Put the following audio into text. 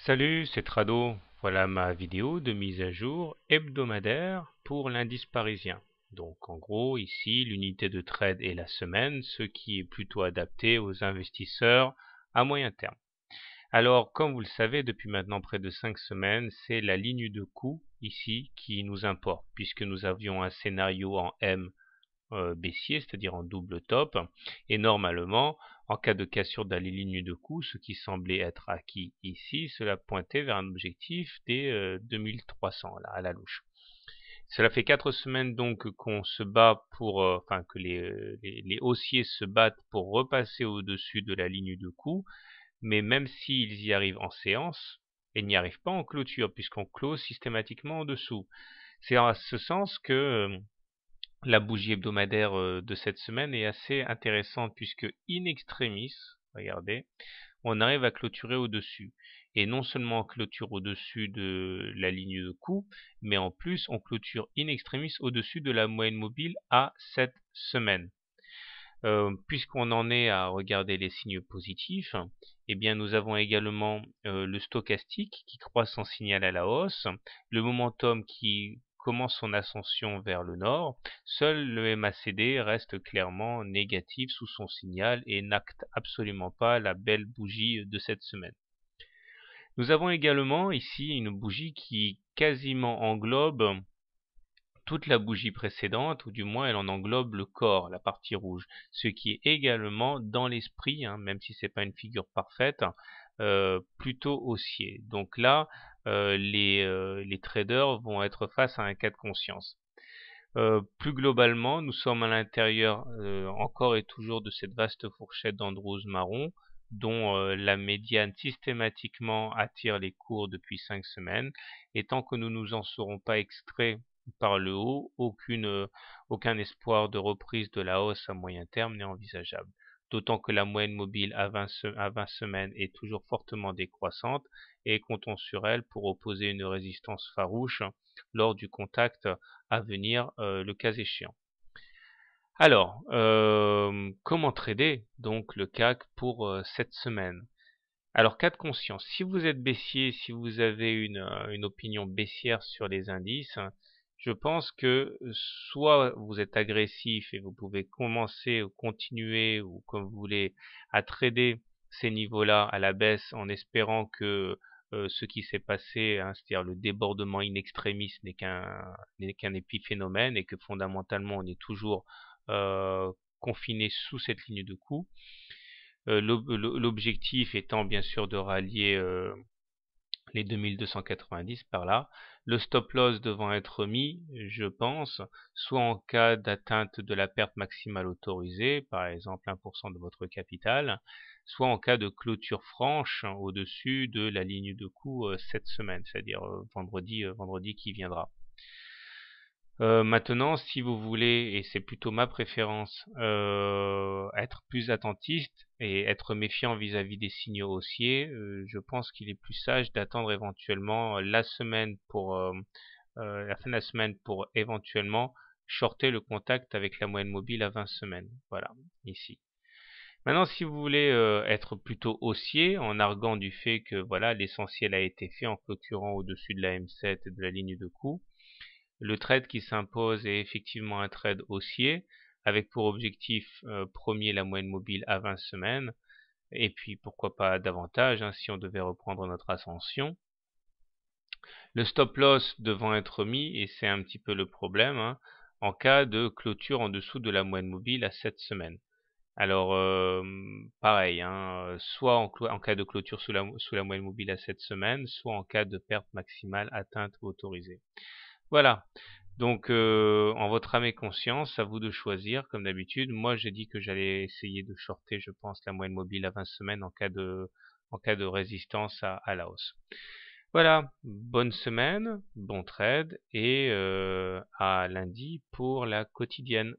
Salut, c'est Trado. Voilà ma vidéo de mise à jour hebdomadaire pour l'indice parisien. Donc en gros, ici, l'unité de trade est la semaine, ce qui est plutôt adapté aux investisseurs à moyen terme. Alors, comme vous le savez, depuis maintenant près de 5 semaines, c'est la ligne de coût ici qui nous importe, puisque nous avions un scénario en M baissier, c'est-à-dire en double top, et normalement, en cas de cassure de la ligne de coût, ce qui semblait être acquis ici, cela pointait vers un objectif des 2300 là, à la louche. Cela fait 4 semaines donc qu'on se bat pour, enfin que les haussiers se battent pour repasser au-dessus de la ligne de coût, mais même s'ils y arrivent en séance, ils n'y arrivent pas en clôture, puisqu'on close systématiquement en dessous. C'est en ce sens que la bougie hebdomadaire de cette semaine est assez intéressante puisque in extremis, regardez, on arrive à clôturer au-dessus. Et non seulement on clôture au-dessus de la ligne de coût, mais en plus on clôture in extremis au-dessus de la moyenne mobile à cette semaine. Puisqu'on en est à regarder les signes positifs, eh bien nous avons également le stochastique qui croît son signal à la hausse, le momentum qui commence son ascension vers le nord. Seul le MACD reste clairement négatif sous son signal et n'acte absolument pas la belle bougie de cette semaine. Nous avons également ici une bougie qui quasiment englobe toute la bougie précédente, ou du moins elle en englobe le corps, la partie rouge, ce qui est également dans l'esprit, même si c'est pas une figure parfaite, plutôt haussier. Donc là, les traders vont être face à un cas de conscience. Plus globalement, nous sommes à l'intérieur encore et toujours de cette vaste fourchette d'Andrews marron, dont la médiane systématiquement attire les cours depuis 5 semaines, et tant que nous nous en serons pas extraits par le haut, aucun espoir de reprise de la hausse à moyen terme n'est envisageable. D'autant que la moyenne mobile à 20 semaines est toujours fortement décroissante et comptons sur elle pour opposer une résistance farouche lors du contact à venir le cas échéant. Alors, comment trader donc le CAC pour cette semaine? Alors, cas de conscience, si vous êtes baissier, si vous avez une opinion baissière sur les indices, je pense que soit vous êtes agressif et vous pouvez commencer ou continuer ou comme vous voulez à trader ces niveaux-là à la baisse en espérant que ce qui s'est passé, c'est-à-dire le débordement in extremis n'est qu'un épiphénomène et que fondamentalement on est toujours confiné sous cette ligne de coût. L'objectif étant bien sûr de rallier les 2290 par là, le stop loss devant être mis, je pense, soit en cas d'atteinte de la perte maximale autorisée, par exemple 1% de votre capital, soit en cas de clôture franche au-dessus de la ligne de coût cette semaine, c'est-à-dire vendredi qui viendra. Maintenant, si vous voulez, et c'est plutôt ma préférence, être plus attentiste et être méfiant vis-à-vis des signaux haussiers, je pense qu'il est plus sage d'attendre éventuellement la semaine pour la fin de la semaine pour éventuellement shorter le contact avec la moyenne mobile à 20 semaines. Voilà, ici. Maintenant, si vous voulez être plutôt haussier, en arguant du fait que voilà l'essentiel a été fait en clôturant au-dessus de la M7 et de la ligne de coût, le trade qui s'impose est effectivement un trade haussier, avec pour objectif premier la moyenne mobile à 20 semaines, et puis pourquoi pas davantage si on devait reprendre notre ascension. Le stop loss devant être mis, et c'est un petit peu le problème, en cas de clôture en dessous de la moyenne mobile à 7 semaines. Alors, pareil, soit en cas de clôture sous la moyenne mobile à 7 semaines, soit en cas de perte maximale atteinte ou autorisée. Voilà. Donc, en votre âme et conscience, à vous de choisir, comme d'habitude. Moi, j'ai dit que j'allais essayer de shorter, je pense, la moyenne mobile à 20 semaines en cas de résistance à la hausse. Voilà. Bonne semaine, bon trade, et à lundi pour la quotidienne.